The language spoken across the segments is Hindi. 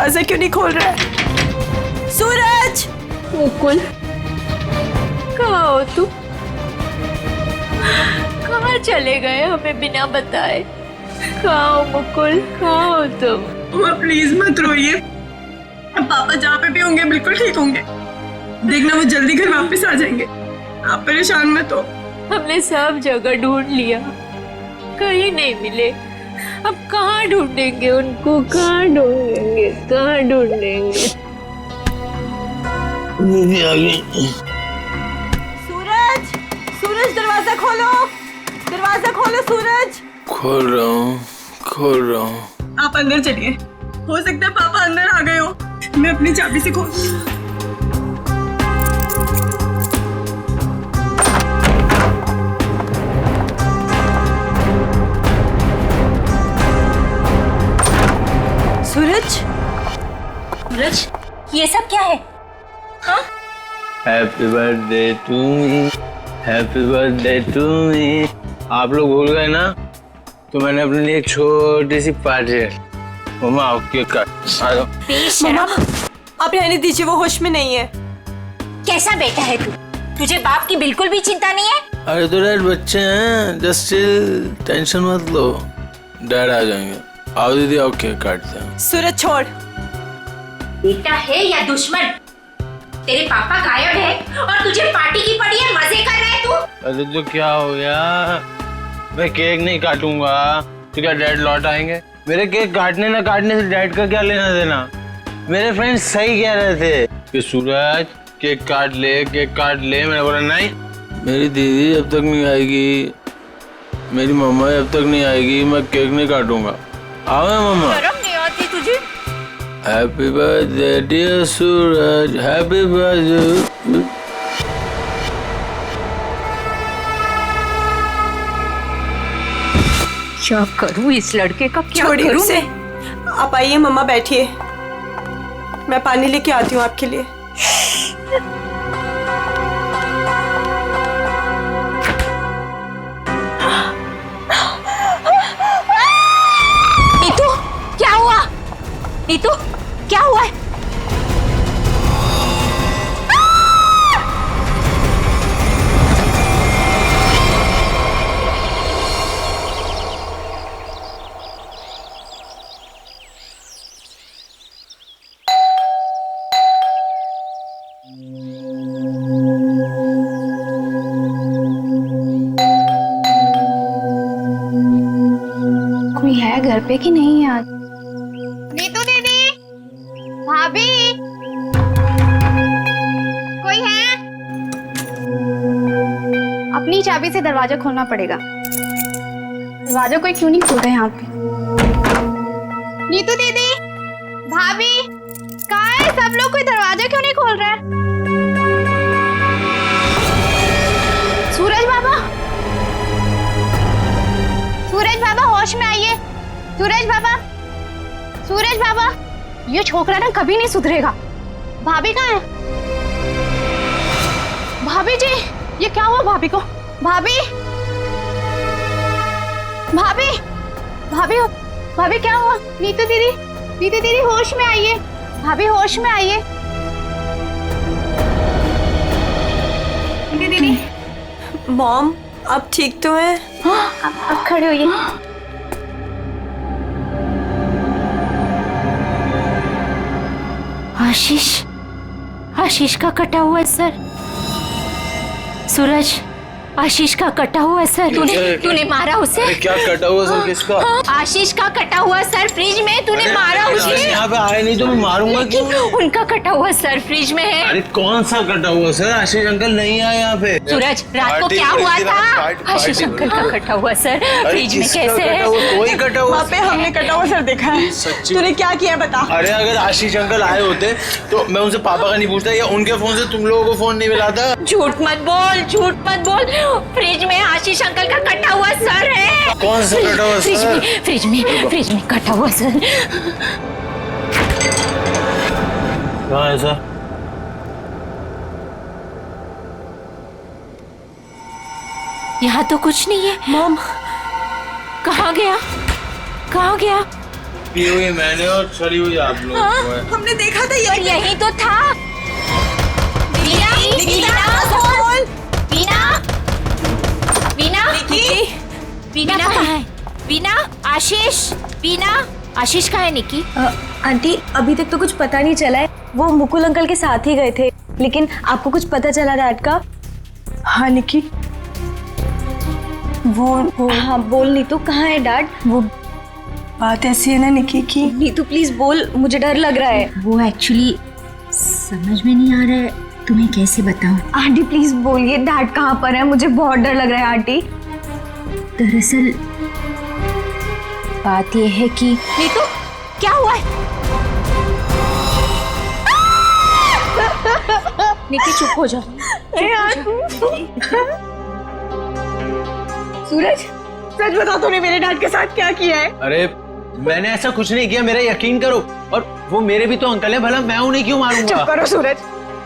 दरवाजा क्यों नहीं खोल रहा है? सूरज! मुकुल, कहाँ हो तुम? कहाँ चले गए हमें बिना बताए? कहाँ हो मुकुल, कहाँ हो तुम? मम्मा प्लीज मत रोइए, अब पापा जहाँ पे भी होंगे बिल्कुल ठीक होंगे। देखना वो जल्दी घर वापस आ जाएंगे, आप परेशान मत हो। हमने सब जगह ढूंढ लिया, कहीं नहीं मिले। अब कहाँ ढूंढेंगे उनको, कहाँ ढूंढेंगे, कहाँ ढूंढेंगे? सूरज! सूरज दरवाजा खोलो, दरवाजा खोलो सूरज! खोल रहा हूँ। आप अंदर चलिए, हो सकता है पापा अंदर आ गए हो। मैं अपनी चाबी से खोलती हूँ। सूरज! सूरज, ये सब क्या है? हाँ? Happy birthday to me, happy birthday to me. आप लोग भूल गए ना, तो मैंने अपने लिए एक छोटी सी पार्टी है। मम्मा आओ केक काट। आ जाओ। मम्मा आप रहने दीजिए, वो होश में नहीं है। कैसा बेटा है तू? तुझे बाप की बिल्कुल भी चिंता नहीं है? अरे तो डैड बच्चे हैं, जस्ट चिल, टेंशन मत लो, डैड आ जाएंगे। आओ दीदी आओ केक काटते हैं। सूरज छोड़। बेटा है या दुश्मन? तेरे पापा गायब है और तुझे पार्टी की पड़ी है, मजे कर रहा है तू? अरे तो क्या हो गया, मैं केक नहीं काटूंगा तो क्या डैड लौट आएंगे? मेरे केक काटने ना काटने से डैड का क्या लेना देना? मेरे फ्रेंड्स सही कह रहे थे कि सूरज केक काट ले, केक काट ले। मैंने बोला नहीं, मेरी दीदी जब तक नहीं आएगी, मेरी मम्मा जब तक नहीं आएगी, मैं केक नहीं काटूंगा। आओ मम्मा। शर्म नहीं आती तुझे? हैप्पी बर्थडे डियर सूरज, हैप्पी बर्थडे। क्या करूं इस लड़के का, क्या छोड़िए करूं? उसे। आप आइए मम्मा, बैठिए, मैं पानी लेके आती हूँ आपके लिए। नीतू, क्या हुआ? नीतू, क्या हुआ है? कोई है घर पे कि नहीं आज? नीतू दीदी, भाभी, कोई है? अपनी चाबी से दरवाजा खोलना पड़ेगा। दरवाजा कोई क्यों नहीं खोल रहा है यहाँ पे? नीतू दीदी, भाभी, कहाँ है सब लोग? कोई दरवाजा क्यों नहीं खोल रहा है? सूरज बाबा, सूरज बाबा होश में आइए। सूरज बाबा, सूरज बाबा, ये छोकरा ना कभी नहीं सुधरेगा। भाभी कहाँ है? भाभी जी, ये क्या हुआ भाभी को? भाभी, भाभी, भाभी, भाभी क्या हुआ? नीतू दीदी, नीतू दीदी होश में आइए। भाभी होश में आइए। नीतू दीदी, मॉम आप ठीक तो हैं? अब खड़े होइए। आशीष, आशीष का कटा हुआ सर। सूरज, आशीष का कटा हुआ सर। तूने मारा उसे? अरे क्या कटा हुआ सर किसका? आशीष का कटा हुआ सर फ्रिज में, तूने मारा उसे? यहाँ पे आए नहीं तो मैं मारूंगा क्यों? उनका कटा हुआ सर फ्रिज में है। अरे कौन सा कटा हुआ सर? आशीष अंकल नहीं आए यहाँ पे। सूरज, रात को क्या हुआ था? आशीष अंकल का कटा हुआ सर फ्रिज में कैसे है? कोई कटा हुआ? वहाँ पे हमने कटा हुआ सर देखा है। सच्ची? तूने क्या किया बता? अरे अगर आशीष अंकल आए होते तो मैं उनसे पापा का नहीं पूछता या उनके फोन से तुम लोगों को फोन नहीं मिलाता। झूठ मत बोल, झूठ मत बोल। फ्रिज में आशीष अंकल का कटा हुआ सर है। कौन सा कटा हुआ सर? फ्रिज में कटा हुआ सर। कहाँ है सर? यहाँ तो कुछ नहीं है। मॉम कहाँ गया? कहाँ गया? पी हुई मैंने और चली हुई आप लोग। हमने देखा था और यही तो था। वीना, वीना, वीना कहाँ है? वीना, आशीष कहाँ है निकी? आंटी अभी तक तो कुछ पता नहीं चला है। वो मुकुल अंकल के साथ ही गए थे, लेकिन आपको कुछ पता चला डैड का? हाँ निकी, वो हाँ बोल नीतू, कहाँ है डैड? वो बात ऐसी है ना निकी की। नीतू प्लीज बोल, मुझे डर लग रहा है। वो एक्चुअली समझ में नहीं आ रहा है, तुम्हें कैसे बताऊं। आंटी प्लीज बोलिए डैड कहाँ पर है, मुझे बहुत डर लग रहा है आंटी। दरअसल बात यह है कि नीतू, क्या हुआ है? निकी चुप हो जा। सूरज, सच बता तूने मेरे डैड के साथ क्या किया है? अरे मैंने ऐसा कुछ नहीं किया, मेरा यकीन करो। और वो मेरे भी तो अंकल है, भला मैं उन्हें क्यों मारूंगा? चुप करो सूरज,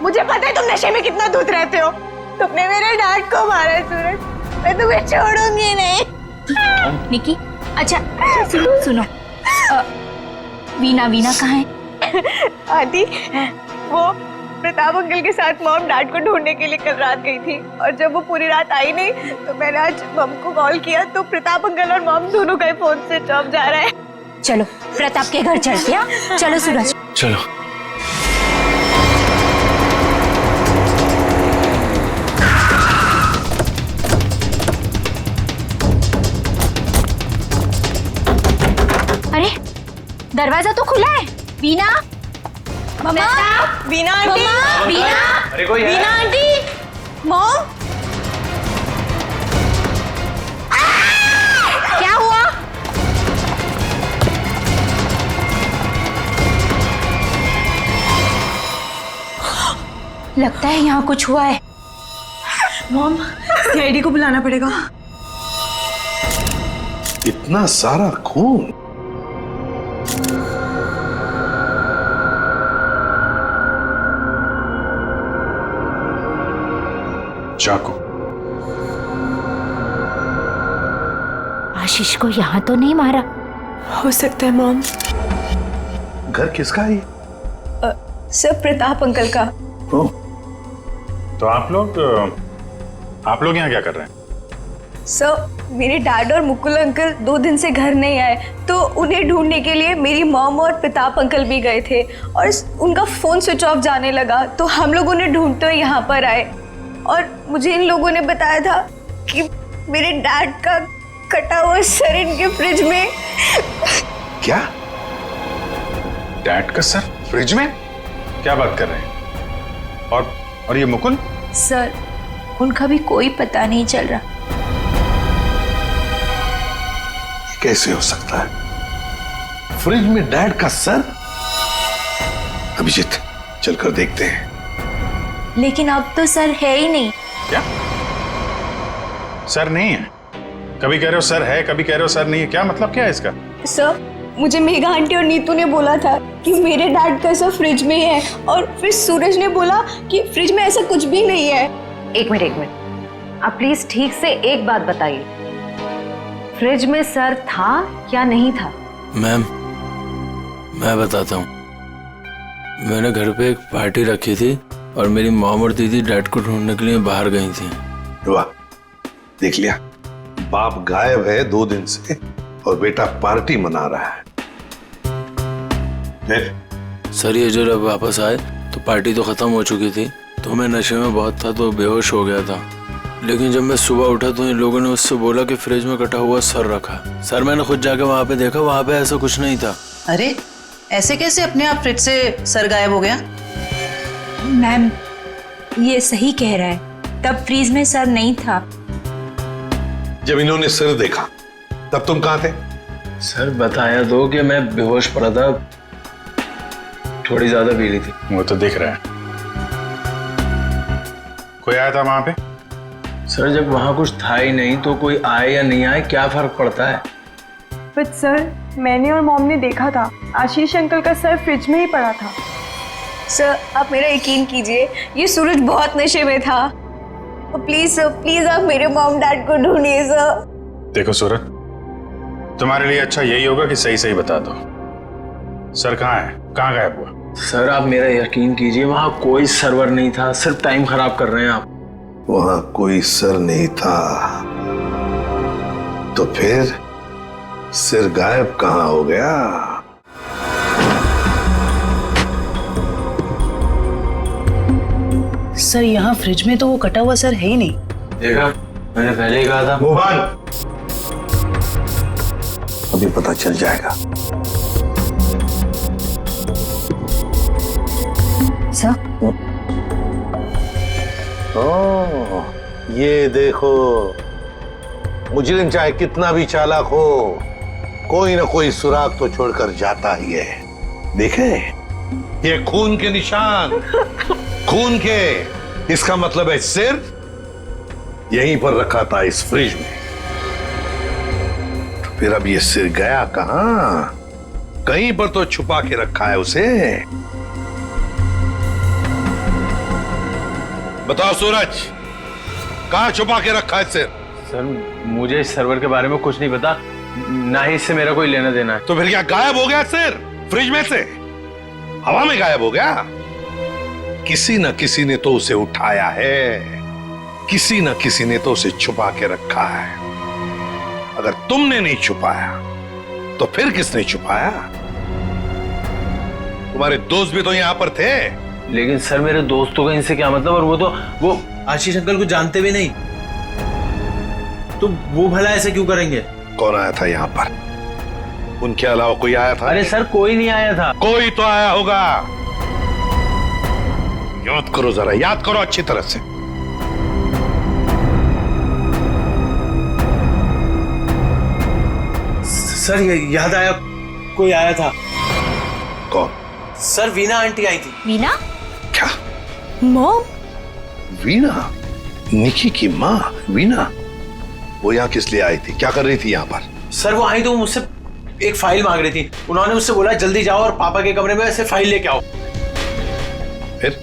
मुझे पता है तुम नशे में कितना धुत रहते हो। तुमने मेरे डैड को मारा है सूरज, मैं तुम्हें छोड़ूंगी नहीं। निकी, अच्छा सुनो, वीना कहाँ है? आदि, वो प्रताप अंकल के साथ मॉम डैड को ढूंढने के लिए कल रात गई थी, और जब वो पूरी रात आई नहीं तो मैंने आज मॉम को कॉल किया तो प्रताप अंकल और मॉम दोनों का फोन स्विच ऑफ जा रहा है। चलो प्रताप के घर चलते हैं। चलो सूरज, चलो। अरे दरवाजा तो खुला है। वीना, मम्मा, वीना आंटी, अरे कोई है? वीना आंटी, मॉम, क्या हुआ? लगता है यहाँ कुछ हुआ है। मॉम, सीआईडी को बुलाना पड़ेगा। इतना सारा खून? चाकू। आशीष को यहाँ तो नहीं मारा? हो सकता है मॉम। घर किसका है? सर प्रताप अंकल का। ओह, तो आप लोग यहाँ क्या कर रहे हैं? सर मेरे डैड और मुकुल अंकल 2 दिन से घर नहीं आए, तो उन्हें ढूंढने के लिए मेरी मॉम और प्रताप अंकल भी गए थे, और उनका फोन स्विच ऑफ जाने लगा तो हम लोग उन्हें ढूंढते हुए यहाँ पर आए, और मुझे इन लोगों ने बताया था कि मेरे डैड का कटा हुआ सर इनके फ्रिज में। क्या? डैड का सर फ्रिज में? क्या बात कर रहे हैं? और ये मुकुल? सर उनका भी कोई पता नहीं चल रहा। कैसे हो सकता है? फ्रिज में डैड का सर? अभिजीत, चलकर देखते हैं। लेकिन अब तो सर है ही नहीं। क्या? सर नहीं है? कभी कह रहे हो सर है, कभी कह रहे हो सर नहीं है, क्या मतलब क्या है इसका? सर मुझे मेघा आंटी और नीतू ने बोला था कि मेरे डैड का सर फ्रिज में है, और फिर सूरज ने बोला कि फ्रिज में ऐसा कुछ भी नहीं है। एक मिनट, आप प्लीज ठीक से एक बात बताइए, फ्रिज में सर था या नहीं था? मैम, मैं बताता हूँ। मैंने घर पे एक पार्टी रखी थी और मेरी मॉम और दीदी डैड को ढूंढने के लिए बाहर गई थी। वाह, देख लिया, बाप गायब है 2 दिन से और बेटा पार्टी मना रहा है। फिर? सर ये जब वापस आए तो पार्टी तो खत्म हो चुकी थी, तो मैं नशे में बहुत था तो बेहोश हो गया था। लेकिन जब मैं सुबह उठा तो इन लोगों ने उससे बोला कि फ्रिज में कटा हुआ सर रखा। सर मैंने खुद जाके वहाँ पे देखा, वहाँ पे ऐसा कुछ नहीं था। अरे ऐसे कैसे अपने आप फ्रिज से सर गायब हो गया? मैम ये सही कह रहा है, तब फ्रीज में सर नहीं था। जब इन्होंने सर देखा तब तुम कहाँ थे? सर बताया तो कि मैं बेहोश पड़ा था, थोड़ी ज्यादा पी ली थी। वो तो दिख रहा है। कोई आया था वहां पे? सर जब वहाँ कुछ था ही नहीं तो कोई आए या नहीं आए क्या फर्क पड़ता है? बट सर, मैंने और मॉम ने देखा था आशीष अंकल का सर फ्रिज में ही पड़ा था। सर आप मेरा यकीन कीजिए, ये सूरज बहुत नशे में था। प्लीज सर, प्लीज आप मेरे मॉम डैड को ढूंढिए सर। देखो सूरज, तुम्हारे लिए अच्छा यही होगा कि सही सही बता दो। सर कहाँ है? कहाँ गायब हुआ? सर आप मेरा यकीन कीजिए, वहां कोई सर्वर नहीं था, सिर्फ टाइम खराब कर रहे हैं आप। वहां कोई सर नहीं था तो फिर सिर गायब कहाँ हो गया? सर यहाँ फ्रिज में तो वो कटा हुआ सर है ही नहीं। देखा, मैंने पहले ही कहा था। मोहन, अभी पता चल जाएगा। सर ओह, ये देखो, मुजरिम चाहे कितना भी चालाक हो, कोई ना कोई सुराग तो छोड़कर जाता ही है। देखे, ये खून के निशान, खून के। इसका मतलब है सिर यहीं पर रखा था इस फ्रिज में। तो फिर अब ये सिर गया कहां? कहीं पर तो छुपा के रखा है उसे। बताओ सूरज, कहां छुपा के रखा है सिर? सर मुझे इस सर्वर के बारे में कुछ नहीं पता, ना ही इससे मेरा कोई लेना देना है। तो फिर क्या गायब हो गया सिर फ्रिज में से? हवा में गायब हो गया? किसी न किसी ने तो उसे उठाया है, किसी न किसी ने तो उसे छुपा के रखा है। अगर तुमने नहीं छुपाया तो फिर किसने छुपाया? तुम्हारे दोस्त भी तो यहां पर थे। लेकिन सर मेरे दोस्तों का इनसे क्या मतलब? और वो आशीष अंकल को जानते भी नहीं, तो वो भला ऐसे क्यों करेंगे? कौन आया था यहाँ पर? उनके अलावा कोई आया था? अरे सर कोई नहीं आया था। कोई तो आया होगा। याद करो जरा, याद करो अच्छी तरह से। सर ये याद आया, कोई आया था। कौन? सर वीना आंटी आई थी। वीना? क्या? मॉम? वीना? निकी की माँ वीना? वो यहाँ किस लिए आई थी? क्या कर रही थी यहाँ पर? सर वो आई तो मुझसे एक फाइल मांग रही थी। उन्होंने मुझसे बोला जल्दी जाओ और पापा के कमरे में ऐसे फाइल लेके आओ। फिर?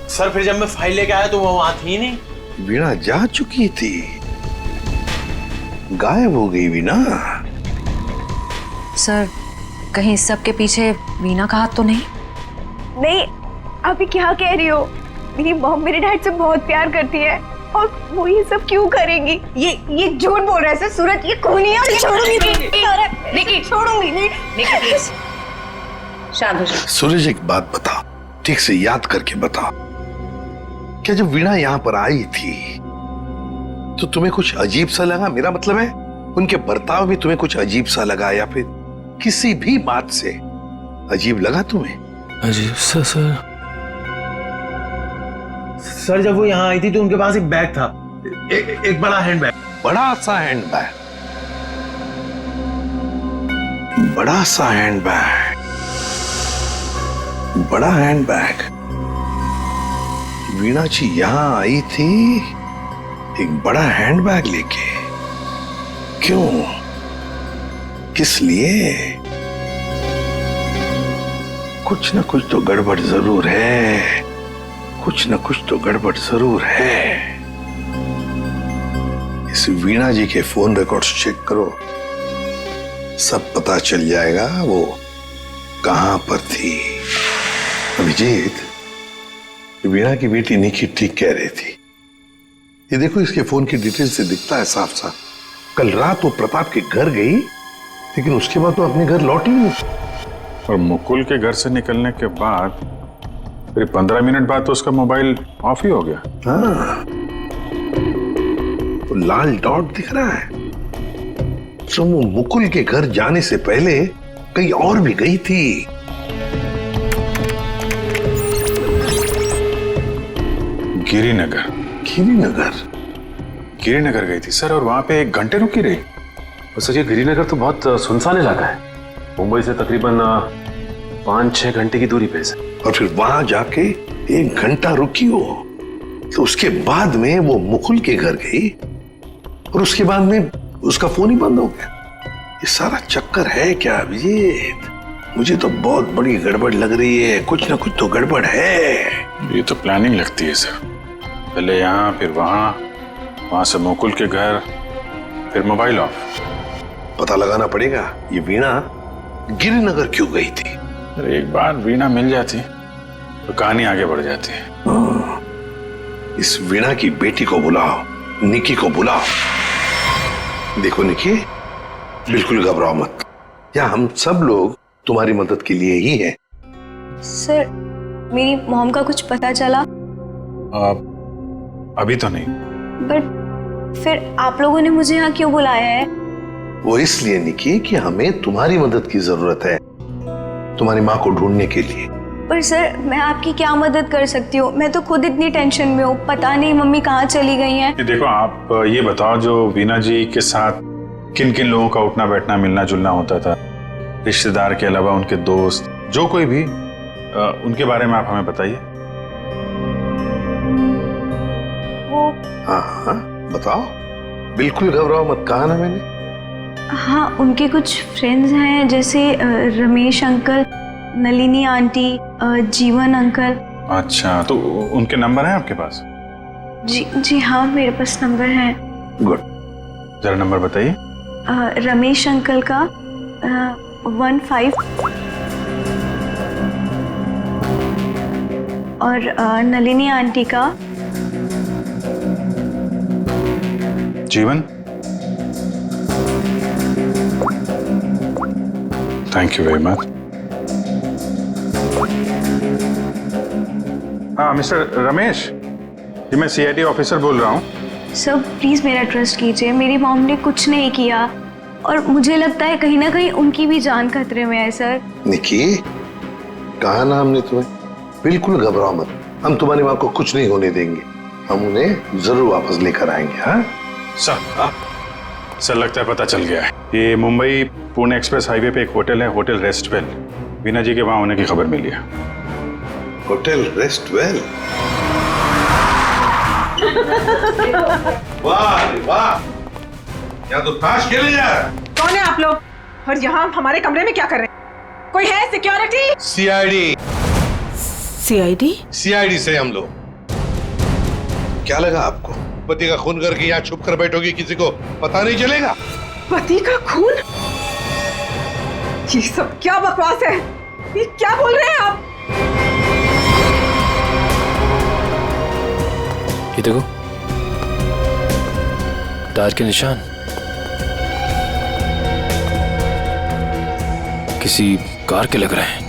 सर फिर जब मैं फाइल लेके आया तो वो वहां थी ही नहीं। वीणा जा चुकी थी, गायब हो गई वीणा। सर कहीं इस सब के पीछे वीना का हाथ तो नहीं? नहीं, आप ये क्या कह रही हो? मेरी मॉम मेरे डैड से बहुत प्यार करती है और वो ये सब क्यों करेंगी? ये झूठ बोल रहा है सर। सूरज ये खूनी है और छोड़ूंगी नहीं। निकी छोड़ूंगी नहीं। निकी प्लीज शांत हो जाओ। सूरज एक बात बताओ, ठीक से याद करके बताओ, क्या जब वीणा यहाँ पर आई थी तो तुम्हें कुछ अजीब सा लगा? मेरा मतलब है उनके बर्ताव में तुम्हें कुछ अजीब सा लगा, या फिर किसी भी बात से अजीब लगा तुम्हें? अजीब सा सर जब वो यहाँ आई थी तो उनके पास एक बैग था, एक बड़ा हैंड बैग। बड़ा सा हैंड बैग? बड़ा सा हैंड बैग? बड़ा हैंड बैग? वीणा जी यहां आई थी एक बड़ा हैंड बैग लेके? क्यों? किस लिए? कुछ ना कुछ तो गड़बड़ जरूर है, कुछ ना कुछ तो गड़बड़ जरूर है। इस वीणा जी के फोन रिकॉर्ड्स चेक करो, सब पता चल जाएगा वो कहां पर थी। अभिजीत, वीणा की बेटी निकी ठीक कह रही थी। ये देखो, इसके फोन की डिटेल से दिखता है साफ साफ, कल रात वो प्रताप के घर गई लेकिन उसके बाद तो अपने घर लौटी नहीं। और मुकुल के घर से निकलने के बाद फिर 15 मिनट बाद तो उसका मोबाइल ऑफ ही हो गया। हाँ, तो लाल डॉट दिख रहा है, तो वो मुकुल के घर जाने से पहले कहीं और भी गई थी। गिरिनगर। गिरिनगर? गिरिनगर गई थी सर, और वहां पे 1 घंटे रुकी रही। सर ये गिरिनगर तो बहुत सुनसान इलाका है, मुंबई से तकरीबन 5-6 घंटे की दूरी पे है। और फिर वहां जाके 1 घंटा रुकी हो, तो उसके बाद में वो मुकुल के घर गई और उसके बाद में उसका फोन ही बंद हो गया। ये सारा चक्कर है क्या अभिजीत? मुझे तो बहुत बड़ी गड़बड़ लग रही है, कुछ ना कुछ तो गड़बड़ है। ये तो प्लानिंग लगती है सर, पहले यहाँ फिर वहां से मुकुल के घर, फिर मोबाइल ऑफ। पता लगाना पड़ेगा ये वीणा गिरिनगर क्यों गई थी। अरे एक बार वीणा मिल जाती तो कहानी आगे बढ़ जाती है। इस वीणा की बेटी को बुलाओ, निकी को बुलाओ। देखो निकी, बिल्कुल घबराओ मत, यहाँ हम सब लोग तुम्हारी मदद के लिए ही हैं। सर, मेरी मॉम का कुछ पता चला? अभी तो नहीं। बट फिर आप लोगों ने मुझे यहाँ क्यों बुलाया है? वो इसलिए निकी कि हमें तुम्हारी मदद की जरूरत है, तुम्हारी माँ को ढूंढने के लिए। पर सर, मैं आपकी क्या मदद कर सकती हूँ? मैं तो खुद इतनी टेंशन में हूँ, पता नहीं मम्मी कहाँ चली गई हैं। देखो, आप ये बताओ, जो वीणा जी के साथ किन किन लोगों का उठना बैठना मिलना जुलना होता था, रिश्तेदार के अलावा उनके दोस्त, जो कोई भी, उनके बारे में आप हमें बताइए। वो हाँ, बताओ, बिल्कुल घबराओ मत, कहा ना मैंने। हाँ, उनके कुछ फ्रेंड्स हैं, जैसे रमेश अंकल, नलिनी आंटी, जीवन अंकल। अच्छा, तो उनके नंबर हैं आपके पास? जी हाँ, मेरे पास नंबर है। गुड, जरा नंबर बताइए। रमेश अंकल का 15 और नलिनी आंटी का। जीवन, थैंक यू वेरी मच। हाँ, मिस्टर रमेश, जी मैं CID ऑफिसर बोल रहा हूँ। सर, प्लीज मेरा ट्रस्ट कीजिए, मेरी मॉम ने कुछ नहीं किया और मुझे लगता है कहीं ना कहीं उनकी भी जान खतरे में है। सर निकी, कहा ना हमने तुम्हें, बिल्कुल घबराओ मत, हम तुम्हारी माँ को कुछ नहीं होने देंगे, हम उन्हें जरूर वापस लेकर आएंगे। हाँ सर, लगता है पता चल गया है। ये मुंबई पुणे एक्सप्रेस हाईवे पे एक होटल है, होटल रेस्टवेल। वीणा जी के वहां होने की खबर मिली है। होटल रेस्टवेल? वाह वाह, यहाँ तो ताश खेले जा रहा है। कौन है आप लोग और यहाँ हमारे कमरे में क्या कर रहे हैं? कोई है सिक्योरिटी? CID से हम लोग। क्या लगा आपको, पति का खून करके यहाँ छुप कर बैठोगी, किसी को पता नहीं चलेगा? पति का खून? ये सब क्या बकवास है? ये क्या बोल रहे हैं आप? ये देखो, टायर के निशान, किसी कार के लग रहे हैं।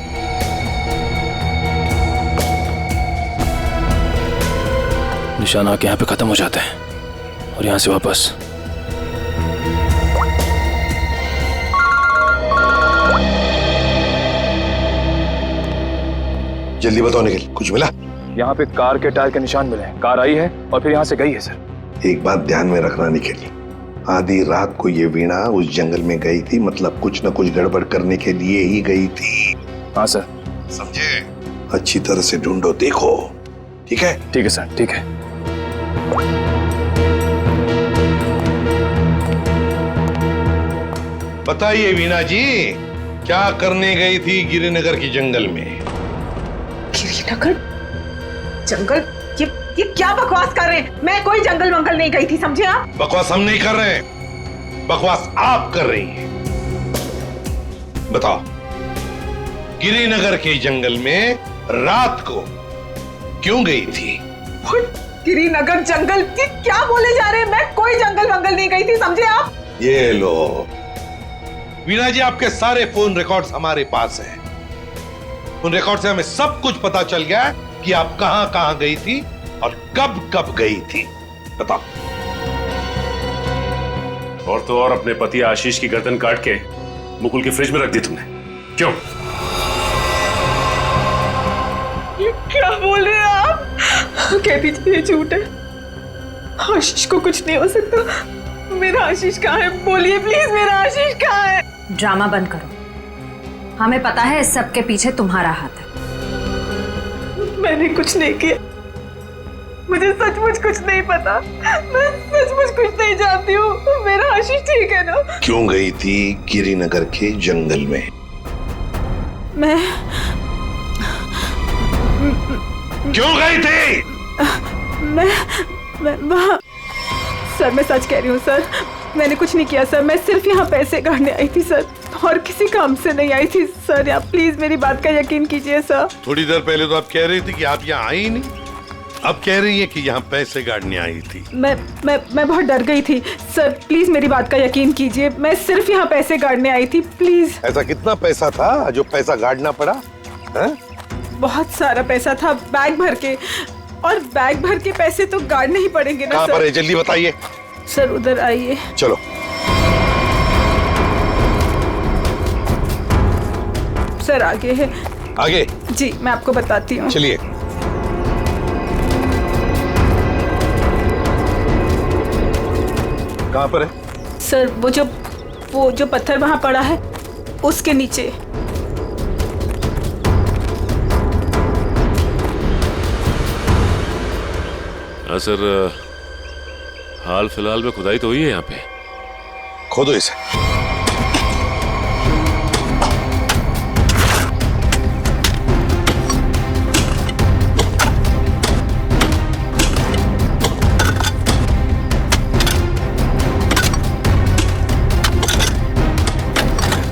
निशान आके यहाँ पे खत्म हो जाते हैं और यहाँ से वापस। जल्दी बताओ निखिल, कुछ मिला? यहाँ पे कार के टायर के निशान मिले हैं, कार आई है और फिर यहाँ से गई है सर। एक बात ध्यान में रखना निखिल, आधी रात को ये वीणा उस जंगल में गई थी, मतलब कुछ न कुछ गड़बड़ करने के लिए ही गई थी। हाँ सर। समझे? अच्छी तरह से ढूंढो, देखो। ठीक है? ठीक है सर, ठीक है। बताइए वीणा जी, क्या करने गई थी गिरिनगर की जंगल में? गिरिनगर जंगल? ये क्या बकवास कर रहे हैं? मैं कोई जंगल वंगल नहीं गई थी, समझे आप? बकवास हम नहीं कर रहे हैं, बकवास आप कर रही हैं। बताओ, गिरिनगर के जंगल में रात को क्यों गई थी? गिरिनगर जंगल? ये क्या बोले जा रहे हैं? मैं कोई जंगल वंगल नहीं गई थी, समझे आप? ये लो वीणा जी, आपके सारे फोन रिकॉर्ड्स हमारे पास हैं। उन रिकॉर्ड से हमें सब कुछ पता चल गया कि आप कहां कहां गई थी और कब कब गई थी। बताओ। और तो और अपने पति आशीष की गर्दन काट के मुकुल की फ्रिज में रख दी तुमने, क्यों? ये क्या बोल रहे हैं आप? कह दीजिए ये झूठ है, आशीष को कुछ नहीं हो सकता। मेरा आशीष कहाँ है? बोलिए प्लीज, मेरा आशीष कहाँ है? ड्रामा बंद करो, हमें पता है इस सब के पीछे तुम्हारा हाथ है। मैंने कुछ नहीं किया, मुझे सचमुच कुछ नहीं पता, मैं सचमुच कुछ नहीं जानती हूँ। मेरा आशीष ठीक है ना? क्यों गई थी गिरिनगर के जंगल में? क्यों गई थी? मैं वहाँ, सर मैं सच कह रही हूँ सर, मैंने कुछ नहीं किया सर, मैं सिर्फ यहाँ पैसे काटने आई थी सर। और किसी काम से नहीं आई थी सर। या प्लीज मेरी बात का यकीन कीजिए सर। थोड़ी देर पहले तो आप कह रही थी कि आप यहाँ आई ही नहीं, अब कह रही है कि यहाँ पैसे गाड़ने आई थी। मैं बहुत डर गई थी सर, प्लीज मेरी बात का यकीन कीजिए। मैं सिर्फ यहाँ पैसे गाड़ने आई थी, प्लीज। ऐसा कितना पैसा था जो पैसा गाड़ना पड़ा है? बहुत सारा पैसा था, बैग भर के, और बैग भर के पैसे तो गाड़ने ही पड़ेंगे ना कहाँ सर। पर है जल्दी बताइए। सर उधर आइए। चलो सर आगे है। आगे? जी मैं आपको बताती हूँ। चलिए। कहाँ पर है? सर वो जो पत्थर वहां पड़ा है उसके नीचे। हाँ सर, हाल फिलहाल में खुदाई तो हुई है यहाँ पे। खोदो इसे।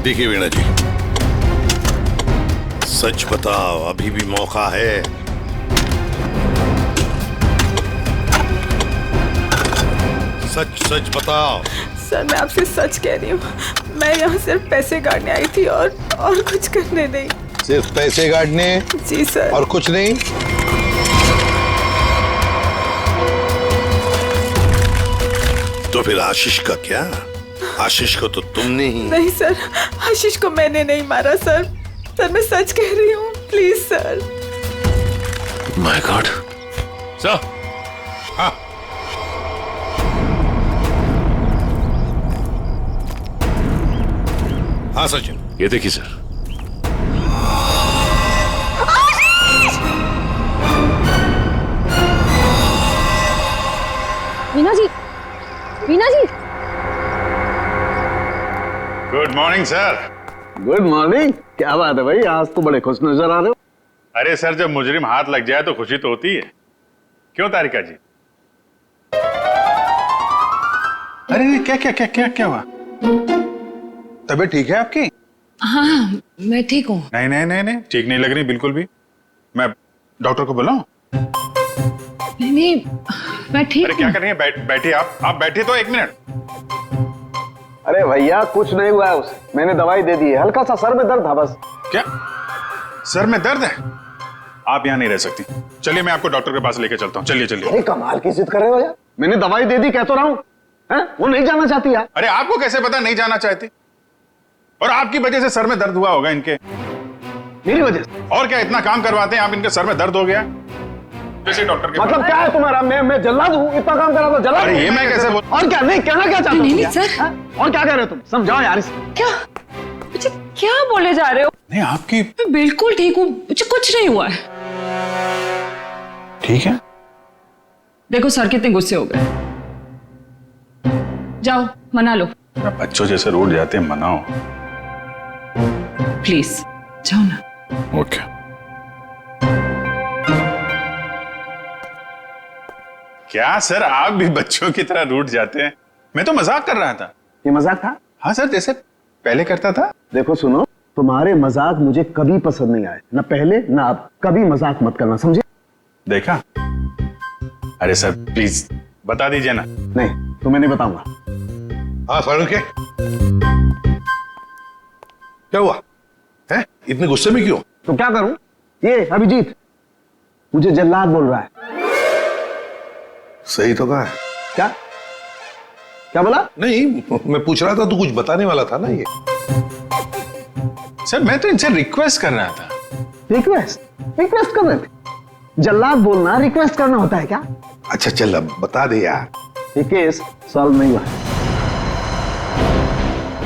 देखिए वीणा जी, सच बताओ, अभी भी मौका है। सच सच बताओ। सर मैं आपसे सच कह रही हूँ, मैं यहाँ सिर्फ पैसे गाड़ने आई थी और कुछ करने नहीं। सिर्फ पैसे गाड़ने? जी सर। और कुछ नहीं? तो फिर आशीष का क्या? आशीष को तो तुमने ही। नहीं सर, आशीष को मैंने नहीं मारा सर। सर मैं सच कह रही हूँ, please sir. My God. Sir. हाँ। हाँ सचिन। ये देखिए sir. Veena ji, Veena ji. Good morning sir. Good morning. क्या बात है भाई, आज तो बड़े खुश नजर आ रहे हो। अरे सर, जब मुजरिम हाथ लग जाए तो खुशी तो होती है, क्यों तारिका जी? अरे क्या क्या क्या क्या क्या हुआ? तबीयत ठीक है आपकी? हाँ मैं ठीक हूँ। नहीं नहीं नहीं नहीं, ठीक नहीं लग रही बिल्कुल भी। मैं डॉक्टर को बुलाऊं? नहीं मैं ठीक। अरे क्या कर रही है? बैठिए आप बैठिए तो 1 मिनट। अरे भैया कुछ नहीं हुआ है उसे, मैंने दवाई दे दी है, हल्का सा सर में दर्द था बस। क्या सर में दर्द है? आप यहाँ नहीं रह सकती, चलिए मैं आपको डॉक्टर के पास लेके चलता हूँ। चलिए चलिए। अरे कमाल की जिद कर रहे हो यार, मैंने दवाई दे दी, कह तो रहा हूँ। वो नहीं जाना चाहती यार। अरे आपको कैसे पता नहीं जाना चाहती? और आपकी वजह से सर में दर्द हुआ होगा इनके। मेरी वजह से? और क्या, इतना काम करवाते हैं आप, इनके सर में दर्द हो गया। डॉक्टर के मतलब क्या है तुम्हारा? मैं जल्लाद हूँ, इतना काम करा तो जल्लाद? अरे ये मैं कैसे बोल? और क्या? नहीं कहना क्या चाहते हो? नहीं सर। और क्या कह रहे हो तुम? समझाओ यार इसे। क्या मुझे क्या बोले जा रहे हो? नहीं आपकी। मैं बिल्कुल ठीक हूँ, मुझे कुछ नहीं हुआ है। ठीक है। देखो सर कितने गुस्से हो गए। जाओ मना लो। बच्चों जैसे रोड जाते हैं, मनाओ प्लीज, जाओ ना। ओके। क्या सर, आप भी बच्चों की तरह रूठ जाते हैं? मैं तो मजाक कर रहा था। ये मजाक था? हाँ सर, जैसे पहले करता था। देखो सुनो, तुम्हारे मजाक मुझे कभी पसंद नहीं आए, ना पहले ना अब। कभी मजाक मत करना, समझे? देखा? अरे सर प्लीज बता दीजिए ना। नहीं तुम्हें नहीं बताऊंगा। हाँ फारूक के क्या हुआ है? इतने गुस्से में क्यों? तो क्या करूं? ये अभिजीत मुझे जल्लाद बोल रहा है। सही तो कहा है। क्या क्या बोला? नहीं मैं पूछ रहा था, तू कुछ बताने वाला था ना। ये सर मैं तो इनसे रिक्वेस्ट कर रहा था। रिक्वेस्ट कर रहे थे? जल्लाद बोलना रिक्वेस्ट करना होता है क्या? अच्छा चल अब बता दे यार। ये केस सॉल्व नहीं हुआ।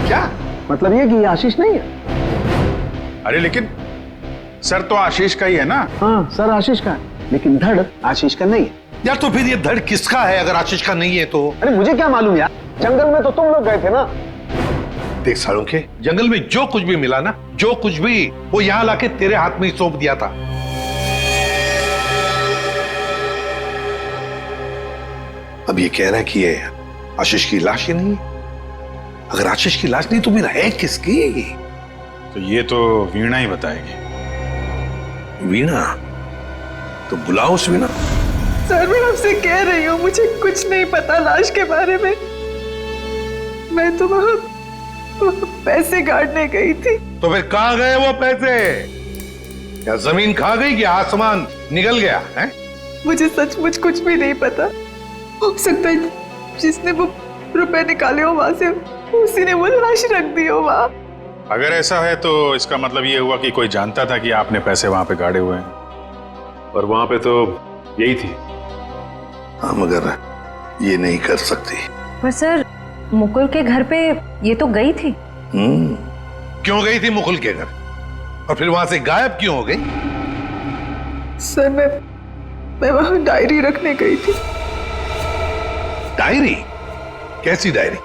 क्या मतलब ये कि ये आशीष नहीं है। अरे लेकिन सर तो आशीष का ही है ना। हाँ सर आशीष का है, लेकिन धड़ आशीष का नहीं है। यार तो फिर ये धड़ किसका है अगर आशीष का नहीं है तो? अरे मुझे क्या मालूम यार, जंगल में तो तुम लोग गए थे ना। देख सालों के, जंगल में जो कुछ भी मिला ना, जो कुछ भी, वो यहाँ लाके तेरे हाथ में ही सौंप दिया था। अब ये कह रहा है कि ये आशीष की लाश ही नहीं है। अगर आशीष की लाश नहीं तो फिर है किसकी? तो ये तो वीणा ही बताएगी। वीणा? तो बुलाओ उस वीणा। सर मैं आपसे कह रही हूँ, मुझे कुछ नहीं पता लाश के बारे में। मैं तो वहाँ पैसे काटने गई थी। तो फिर कहाँ गए वो पैसे? क्या जमीन खा गई कि आसमान निकल गया है? मुझे सचमुच कुछ भी नहीं पता। हो सकता है जिसने वो रुपए निकाले हो वहां से, उसी ने वो लाश रख दी हो वहां। अगर ऐसा है तो इसका मतलब ये हुआ कि कोई जानता था कि आपने पैसे वहां पे गाड़े हुए हैं, और वहां पे तो यही थी। हाँ, मगर ये नहीं कर सकती। पर सर मुकुल के घर पे ये तो गई थी। क्यों गई थी मुकुल के घर? और फिर वहां से गायब क्यों हो गई? सर मैं वहां डायरी रखने गई थी। डायरी? कैसी डायरी?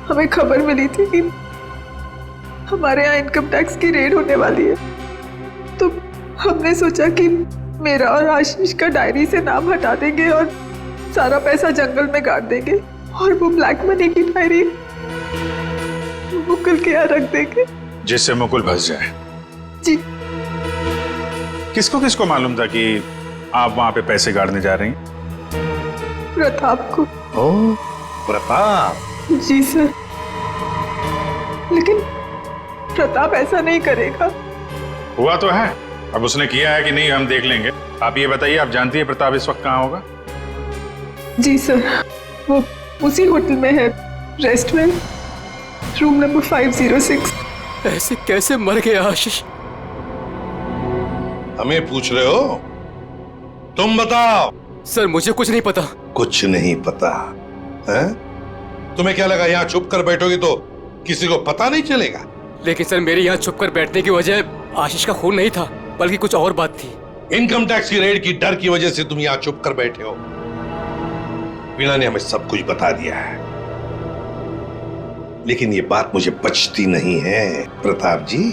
हमें खबर मिली थी कि हमारे यहाँ इनकम टैक्स की रेड होने वाली है, तो हमने सोचा कि मेरा और आशीष का डायरी से नाम हटा देंगे और सारा पैसा जंगल में गाड़ देंगे, और वो ब्लैक मनी की डायरी मुकुल के यहाँ रख देंगे, जिससे मुकुल फंस जाए। जी। किसको किसको मालूम था कि आप वहां पे पैसे गाड़ने जा रही हैं? प्रताप को। ओह, प्रताप? जी सर, लेकिन प्रताप ऐसा नहीं करेगा। हुआ तो है, अब उसने किया है कि नहीं हम देख लेंगे। आप ये बताइए, आप जानती है प्रताप इस वक्त कहाँ होगा? जी सर, वो उसी होटल में है, रेस्टोरेंट, रूम नंबर 506। ऐसे कैसे मर गया आशीष? हमें पूछ रहे हो? तुम बताओ। सर मुझे कुछ नहीं पता। कुछ नहीं पता है? तुम्हें क्या लगा यहाँ छुप कर बैठोगी तो किसी को पता नहीं चलेगा? लेकिन सर मेरे यहाँ छुप कर बैठने की वजह आशीष का खून नहीं था, बल्कि कुछ और बात थी। इनकम टैक्स की रेड की डर की वजह से तुम यहाँ छुप कर बैठे हो। वीणा ने हमें सब कुछ बता दिया है, लेकिन ये बात मुझे बचती नहीं है प्रताप जी।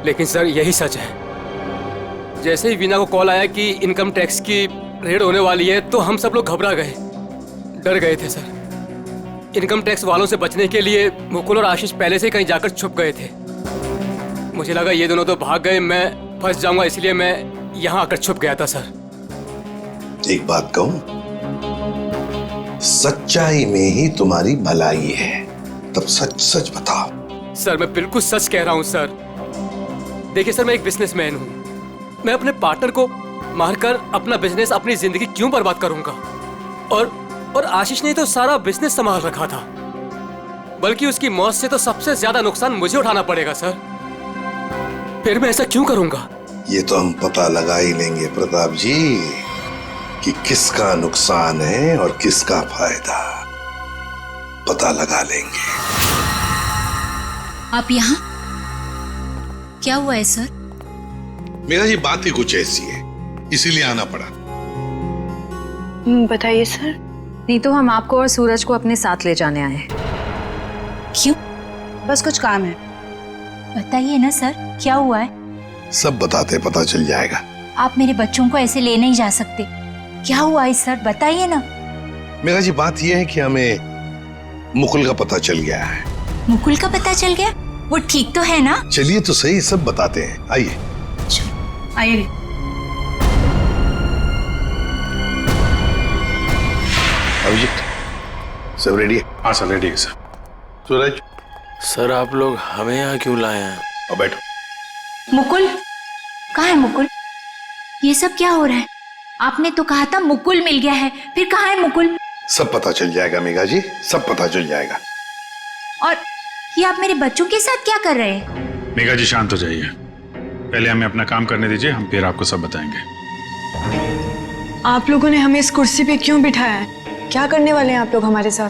लेकिन सर यही सच है। जैसे ही वीणा को कॉल आया कि इनकम टैक्स की रेड होने वाली है, तो हम सब लोग घबरा गए, डर गए थे सर। इनकम टैक्स वालों से बचने के लिए मुकुल और आशीष पहले से कहीं जाकर छुप गए थे। मुझे लगा ये दोनों तो भाग गए, मैं फंस जाऊंगा, इसलिए मैं यहाँ आकर छुप गया था सर। एक बात कहूं, सच्चाई में ही तुम्हारी भलाई है, तब सच सच बताओ। सर मैं बिल्कुल सच कह रहा हूँ सर। देखिए सर, मैं एक बिजनेसमैन हूँ। मैं अपने पार्टनर को मारकर अपना बिजनेस, अपनी जिंदगी क्यों बर्बाद करूंगा? और आशीष ने तो सारा बिजनेस संभाल रखा था, बल्कि उसकी मौत से तो सबसे ज्यादा नुकसान मुझे उठाना पड़ेगा सर। फिर मैं ऐसा क्यों करूंगा? ये तो हम पता लगा ही लेंगे प्रताप जी कि किसका नुकसान है और किसका फायदा, पता लगा लेंगे। आप यहाँ? क्या हुआ है सर? मेरा जी बात ही कुछ ऐसी है, इसीलिए आना पड़ा। बताइए सर। नहीं तो हम आपको और सूरज को अपने साथ ले जाने आए हैं। क्यों? बस कुछ काम है। बताइए ना सर, क्या हुआ है? सब बताते पता चल जाएगा। आप मेरे बच्चों को ऐसे ले नहीं जा सकते। क्या हुआ है सर, बताइए ना। मेरा जी बात यह है कि हमें मुकुल का पता चल गया है। मुकुल का पता चल गया? वो ठीक तो है ना? चलिए तो सही, सब बताते हैं, आइए। आइए। अभिजीत, सब रेडी है? हाँ सर, रेडी है सर। सूरज। सर आप लोग हमें यहाँ क्यों लाए हैं? अब बैठो। मुकुल कहाँ है? मुकुल, ये सब क्या हो रहा है? आपने तो कहा था मुकुल मिल गया है, फिर कहाँ है मुकुल? सब पता चल जाएगा मेघा जी, सब पता चल जाएगा। और ये आप मेरे बच्चों के साथ क्या कर रहे हैं? मेघा जी शांत हो जाइए, पहले हमें अपना काम करने दीजिए, हम फिर आपको सब बताएंगे। आप लोगों ने हमें इस कुर्सी पे क्यों बिठाया है? क्या करने वाले हैं आप लोग हमारे साथ?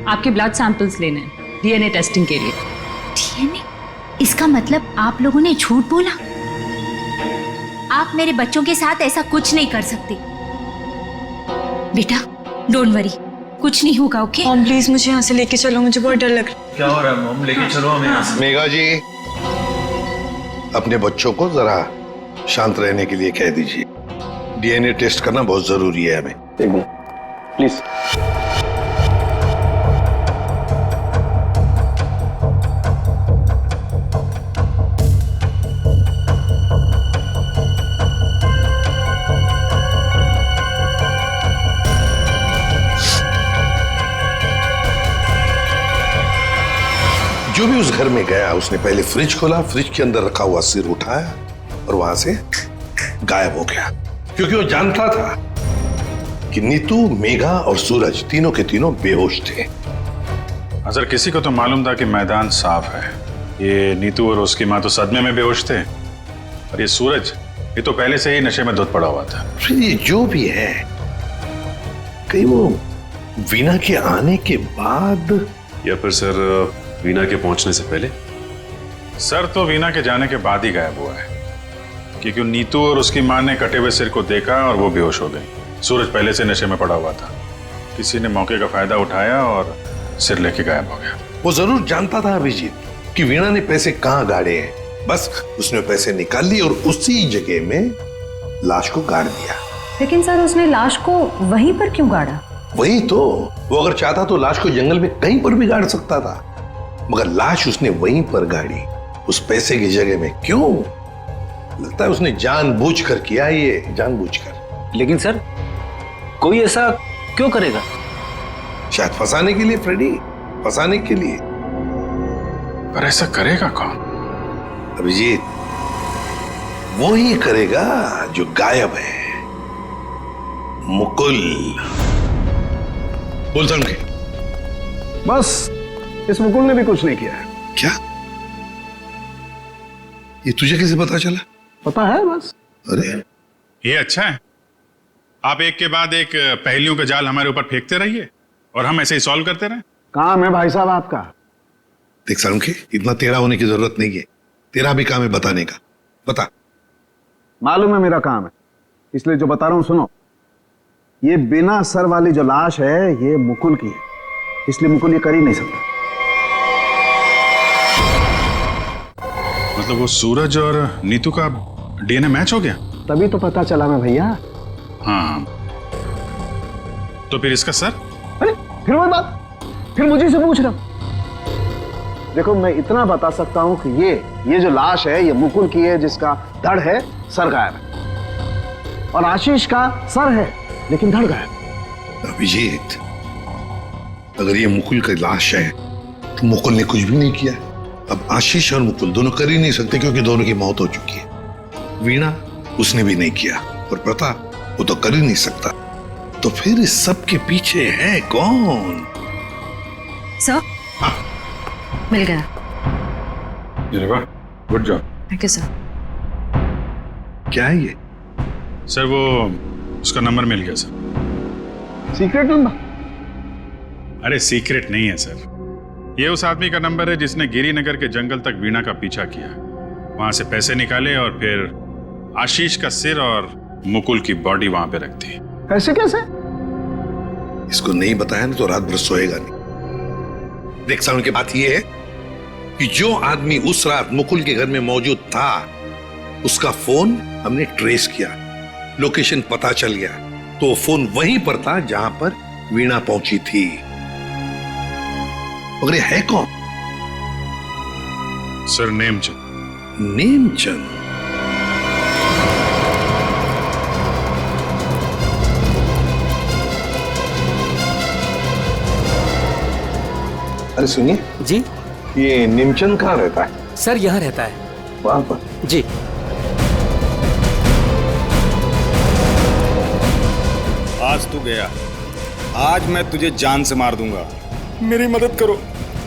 आपके ब्लड सैंपल्स लेने हैं डीएनए टेस्टिंग के लिए। डीएनए? इसका मतलब आप लोगों ने झूठ बोला? आप मेरे बच्चों के साथ ऐसा कुछ नहीं कर सकते। बेटा डोंट वरी, कुछ नहीं होगा, ओके? मॉम प्लीज मुझे यहाँ से लेके चलो, मुझे बहुत डर लग रहा है। क्या हो रहा है मॉम? लेके चलो हमें यहाँ से। मेघा जी, अपने बच्चों को जरा शांत रहने के लिए कह दीजिए। डीएनए टेस्ट करना बहुत जरूरी है हमें। एक मिनट प्लीज। जो भी उस घर में गया उसने पहले फ्रिज खोला, फ्रिज के अंदर रखा हुआ सिर उठाया और वहां से गायब हो गया, क्योंकि वो जानता था कि नीतू, मेघा और सूरज तीनों के तीनों बेहोश थे। अजर किसी को तो मालूम था कि मैदान साफ है। ये नीतू और उसकी माँ तो सदमे में बेहोश थे, और ये सूरज, ये तो पहले से ही नशे में धुत पड़ा हुआ था। फिर ये जो भी है, कहीं वो वीना के आने के बाद या फिर सर वीना के पहुंचने से पहले? सर तो वीना के जाने के बाद ही गायब हुआ है, क्योंकि नीतू और उसकी माँ ने कटे हुए सिर को देखा और वो बेहोश हो गई। सूरज पहले से नशे में पड़ा हुआ था, किसी ने मौके का फायदा उठाया और सिर लेके गायब हो गया। वो जरूर जानता था अभिजीत कि वीणा ने पैसे कहाँ गाड़े हैं, बस उसने पैसे निकाल लिए और उसी जगह में लाश को गाड़ दिया। लेकिन सर उसने लाश को वहीं पर क्यों गाड़ा? वही तो, वो अगर चाहता तो लाश को जंगल में कहीं पर भी गाड़ सकता था, मगर लाश उसने वहीं पर गाड़ी, उस पैसे की जगह में। क्यों? लगता है उसने जानबूझकर किया, ये जानबूझकर। लेकिन सर कोई ऐसा क्यों करेगा? शायद फंसाने के लिए फ्रेडी, फंसाने के लिए। पर ऐसा करेगा कौन? अभिजीत, वो ही करेगा जो गायब है, मुकुल। बोल के बस इस मुकुल ने भी कुछ नहीं किया है। क्या? ये तुझे कैसे पता चला? पता है बस। अरे ये अच्छा है, आप एक के बाद एक पहेलियों का जाल हमारे ऊपर फेंकते रहिए और हम ऐसे ही सॉल्व करते रहे। काम है भाई साहब आपका। देख सालुंखे, इतना टेढ़ा होने की जरूरत नहीं है, तेरा भी काम है बताने का। बता। मालूम है मेरा काम है, इसलिए जो बता रहा हूं सुनो। ये बिना सर वाली जो लाश है ये मुकुल की है, इसलिए मुकुल ये कर ही नहीं सकता। मतलब वो सूरज और नीतू का डीएनए मैच हो गया? तभी तो पता चला ना भैया। हाँ, तो फिर इसका सर? अरे फिर वही बात, फिर मुझे से पूछ रहा। देखो मैं इतना बता सकता हूं कि ये जो लाश है ये मुकुल की है, जिसका धड़ है, सर गायब है, और आशीष का सर है लेकिन धड़ गायब। अभिजीत, अगर ये मुकुल की लाश है तो मुकुल ने कुछ भी नहीं किया। अब आशीष और मुकुल दोनों कर ही नहीं सकते, क्योंकि दोनों की मौत हो चुकी है। वीणा, उसने भी नहीं किया, और प्रताप, वो तो कर ही नहीं सकता। तो फिर इस सब के पीछे है कौन? सर मिल गया। Good job. Thank you sir. क्या है ये? सर वो उसका नंबर मिल गया सर। Secret number? अरे सीक्रेट नहीं है सर, ये उस आदमी का नंबर है जिसने गिरिनगर के जंगल तक वीणा का पीछा किया, वहां से पैसे निकाले और फिर आशीष का सिर और मुकुल की बॉडी वहां पे रख दी। ऐसे कैसे? इसको नहीं बताया ना तो रात भर सोएगा नहीं। देख साउंड की बात यह है कि जो आदमी उस रात मुकुल के घर में मौजूद था, उसका फोन हमने ट्रेस किया, लोकेशन पता चल गया, तो वो फोन वहीं पर था जहां पर वीणा पहुंची थी। मगर ये है कौन? सर नेमचंद। नेमचंद? अरे सुनिए जी, ये नेमचंद कहाँ रहता है? सर यहाँ रहता है। वहां पर? जी। आज तू गया, आज मैं तुझे जान से मार दूंगा। मेरी मदद करो,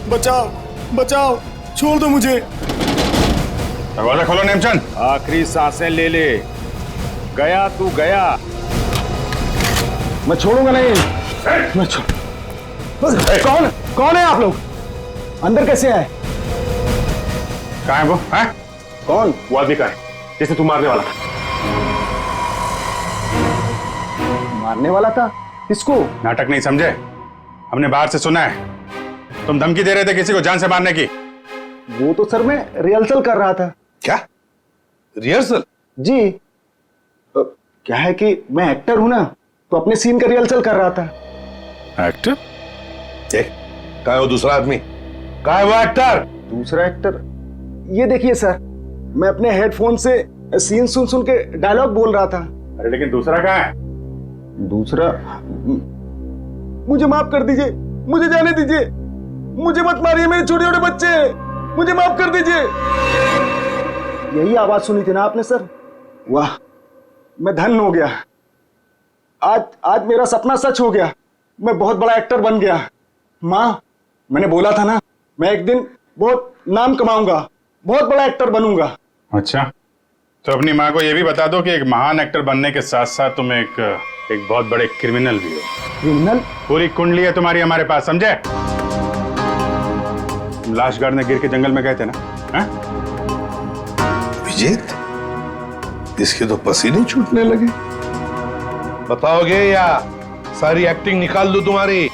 बचाओ बचाओ, छोड़ दो मुझे। दरवाजा खोलो नेमचंद। आखिरी सांसें ले ले, गया तू गया। मैं छोड़ूंगा नहीं। मैं कौन है आप लोग? अंदर कैसे आए? कहाँ है वो? है? कौन? वो आदमी का है जिसे तू मारने वाला था। मारने वाला था? किसको? नाटक नहीं समझे, हमने बाहर से सुना है तुम धमकी दे रहे थे किसी को जान से मारने की। वो तो सर मैं रिहर्सल कर रहा था। क्या रिहर्सल? जी, क्या है कि मैं एक्टर हूं ना, तो अपने सीन का रिहर्सल कर रहा था। एक्टर? कहाँ है वो दूसरा आदमी? कहाँ है वो एक्टर? दूसरा एक्टर? ये देखिए सर, मैं अपने हेडफोन से सीन सुन सुन के डायलॉग बोल रहा था। अरे लेकिन दूसरा कहाँ है? दूसरा? मुझे माफ कर दीजिए, मुझे जाने दीजिए, मुझे मत मारिए, मेरे छोटे छोटे बच्चे। मुझे माफ कर दीजिए। यही आवाज सुनी थी ना आपने सर? वाह, मैं धन्य हो गया। आज मेरा सपना सच हो गया। मैं बहुत बड़ा एक्टर बन गया। माँ, मैंने बोला था ना, मैं एक दिन बहुत नाम कमाऊंगा, बहुत बड़ा एक्टर बनूंगा। अच्छा, तो अपनी माँ को ये भी बता दो कि एक महान एक्टर बनने के साथ साथ तुम एक बहुत बड़े क्रिमिनल भी हो। क्रिमिनल? पूरी कुंडली है तुम्हारी हमारे पास, समझे? तुम लाश गाड़ने गिर के जंगल में गए थे ना? हाँ? विजेत, इसके तो पसीने छूटने लगे। बताओगे या सारी एक्टिंग निकाल दूं तुम्हारी?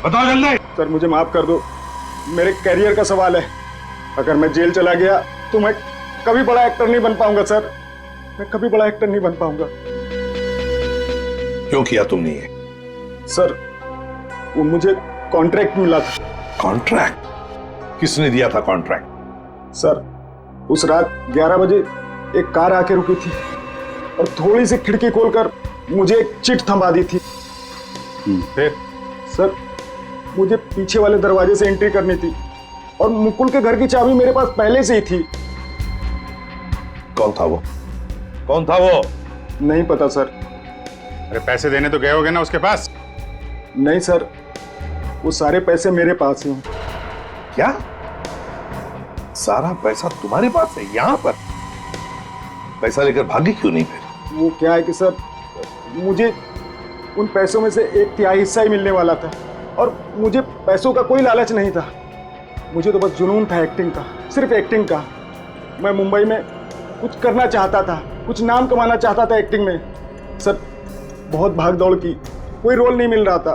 बताओ जल्दी। सर मुझे माफ कर दो, मेरे कैरियर का सवाल है। अगर मैं जेल चला गया तो मैं कभी बड़ा एक्टर नहीं बन पाऊंगा सर, मैं कभी बड़ा एक्टर नहीं बन पाऊंगा। क्यों किया तुमने ये? सर वो मुझे कॉन्ट्रैक्ट मिला था। कॉन्ट्रैक्ट? किसने दिया था कॉन्ट्रैक्ट? सर उस रात 11 बजे एक कार आके रुकी थी और थोड़ी सी खिड़की खोलकर मुझे एक चिट थमा दी थी। फिर? सर मुझे पीछे वाले दरवाजे से एंट्री करनी थी और मुकुल के घर की चाबी मेरे पास पहले से ही थी। कौन था वो? कौन था वो? नहीं पता सर। अरे पैसे देने तो गए होगे ना उसके पास? नहीं सर, वो सारे पैसे मेरे पास ही हैं। क्या? सारा पैसा तुम्हारे पास है यहाँ पर? पैसा लेकर भागी क्यों नहीं फिर? वो क्या है कि सर, मुझे उन पैसों में से 1/3 हिस्सा ही मिलने वाला था और मुझे पैसों का कोई लालच नहीं था। मुझे तो बस जुनून था एक्टिंग का, सिर्फ एक्टिंग का। मैं मुंबई में कुछ करना चाहता था, कुछ नाम कमाना चाहता था एक्टिंग में। सर बहुत भाग दौड़ की, कोई रोल नहीं मिल रहा था।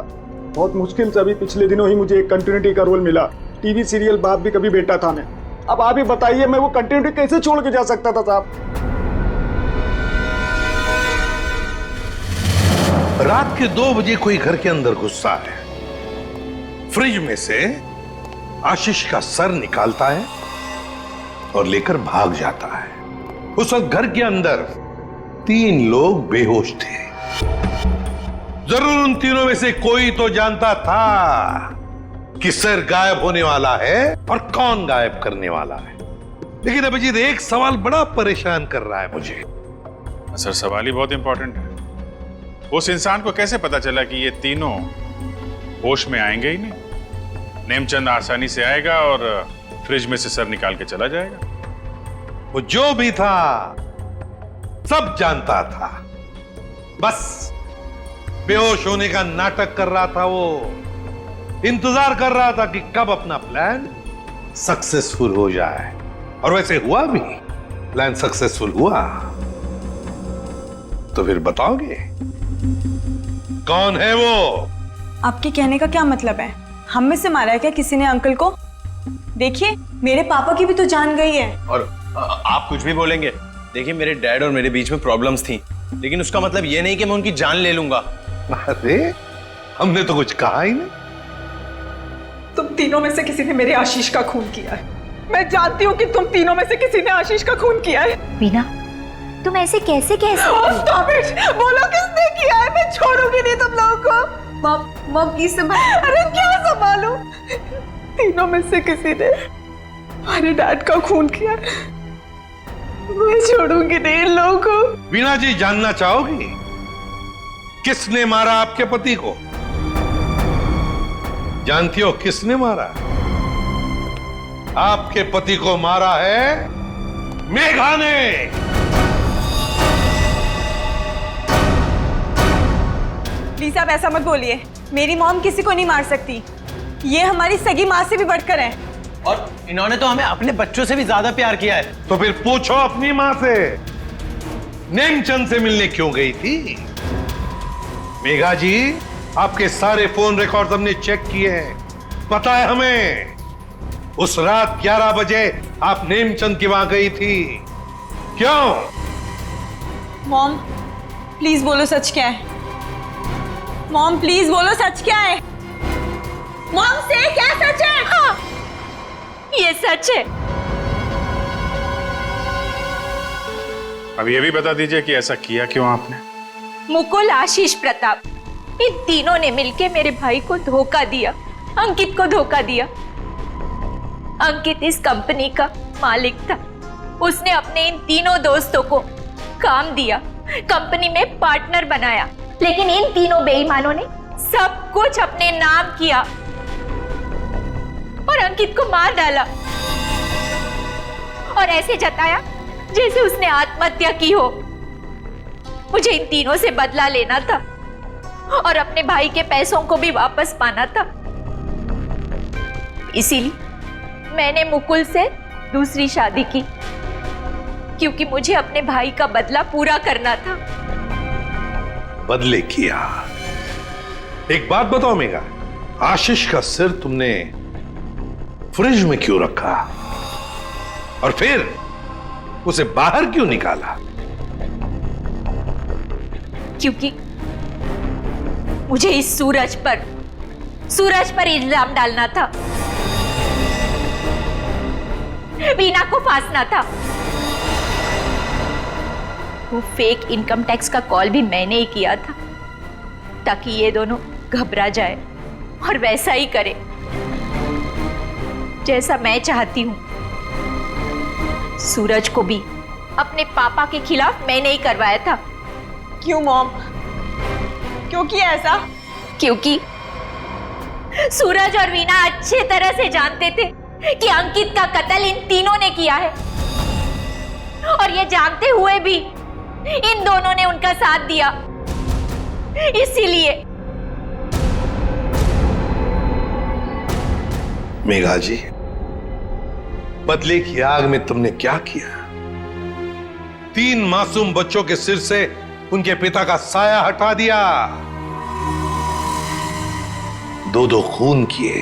बहुत मुश्किल से अभी पिछले दिनों ही मुझे एक कंटिन्यूटी का रोल मिला। टीवी सीरियल बाप भी कभी बेटा था मैं। अब आप ही बताइए, मैं वो कंटिन्यूटी कैसे छोड़ के जा सकता था साहब? रात के 2 बजे कोई घर के अंदर घुसता है, फ्रिज में से आशीष का सर निकालता है और लेकर भाग जाता है। उस वक्त घर के अंदर 3 लोग बेहोश थे। जरूर उन तीनों में से कोई तो जानता था कि सर गायब होने वाला है और कौन गायब करने वाला है। लेकिन अभिजीत, एक सवाल बड़ा परेशान कर रहा है मुझे। सर सवाल ही बहुत इंपॉर्टेंट है। उस इंसान को कैसे पता चला कि ये तीनों होश में आएंगे ही नहीं? नेमचंद आसानी से आएगा और फ्रिज में से सर निकाल के चला जाएगा। वो जो भी था सब जानता था, बस बेहोश होने का नाटक कर रहा था। वो इंतजार कर रहा था कि कब अपना प्लान सक्सेसफुल हो जाए, और वैसे हुआ भी। प्लान सक्सेसफुल हुआ। तो फिर बताओगे कौन है वो? आपके कहने का क्या मतलब है? हम में से मारा है क्या किसी ने अंकल को? देखिए, मेरे पापा की भी तो जान गई है। और आप कुछ भी बोलेंगे? देखिए, मेरे डैड और मेरे बीच में प्रॉब्लम्स थी, लेकिन उसका मतलब ये नहीं कि मैं उनकी जान ले लूंगा। अरे हमने तो कुछ कहा ही नहीं। तुम तीनों में से किसी ने मेरे आशीष का खून किया है। मैं जानती हूँ कि तुम तीनों में से किसी ने आशीष का खून किया है। वीना, तुम ऐसे कैसे कह सकती हो? Stop it! बोलो किसने किया है? मैं छोड़ूंगी नहीं तुम लोगों को। मॉम प्लीज संभाल। अरे क्या संभालूं? तीनों में से किसी ने हमारे डैड का खून किया। मैं छोड़ूंगी नहीं इन लोगों को। वीणा जी, जानना चाहोगी किसने मारा आपके पति को? जानती हो किसने मारा? आपके पति को मारा है मेघा ने। प्लीज आप ऐसा मत बोलिए। मेरी मॉम किसी को नहीं मार सकती। ये हमारी सगी माँ से भी बढ़कर है। और इन्होंने तो हमें अपने बच्चों से भी ज्यादा प्यार किया है। तो फिर पूछो अपनी माँ से, नेमचंद से मिलने क्यों गई थी? मेघा जी, आपके सारे फोन रिकॉर्ड हमने चेक किए हैं। पता है हमें उस रात 11 बजे आप नेमचंद की वहां गई थी। क्यों? मॉम प्लीज बोलो सच क्या है। मॉम प्लीज बोलो सच क्या है। मॉम से क्या सच है? हाँ, ये सच है। अब ये भी बता दीजिए कि ऐसा किया क्यों आपने? मुकुल, आशीष, प्रताप, इन तीनों ने मिलके मेरे भाई को धोखा दिया, अंकित को धोखा दिया। अंकित इस कंपनी का मालिक था। उसने अपने इन तीनों दोस्तों को काम दिया, कंपनी में पार्टनर बनाया, लेकिन इन तीनों बेईमानों ने सब कुछ अपने नाम किया और अंकित को मार डाला और ऐसे जताया जैसे उसने आत्महत्या की हो। मुझे इन तीनों से बदला लेना था और अपने भाई के पैसों को भी वापस पाना था। इसीलिए मैंने मुकुल से दूसरी शादी की, क्योंकि मुझे अपने भाई का बदला पूरा करना था। बदले किया। एक बात बताओ मेघा, आशीष का सिर तुमने फ्रिज में क्यों रखा और फिर उसे बाहर क्यों निकाला? क्योंकि मुझे इस सूरज पर इल्जाम डालना था, वीना को फांसना था। वो फेक इनकम टैक्स का कॉल भी मैंने ही किया था, ताकि ये दोनों घबरा जाए और वैसा ही करे जैसा मैं चाहती हूं। सूरज को भी अपने पापा के खिलाफ मैंने ही करवाया था। क्यों मॉम, क्यों किया ऐसा? क्योंकि सूरज और वीना अच्छे तरह से जानते थे कि अंकित का कत्ल इन तीनों ने किया है, और ये जानते हुए भी इन दोनों ने उनका साथ दिया। इसीलिए मेघा जी, बदले की आग में तुमने क्या किया? 3 मासूम बच्चों के सिर से उनके पिता का साया हटा दिया, 2 खून किए।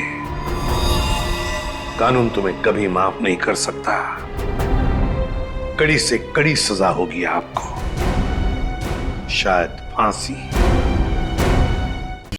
कानून तुम्हें कभी माफ नहीं कर सकता। कड़ी से कड़ी सजा होगी आपको, शायद फांसी।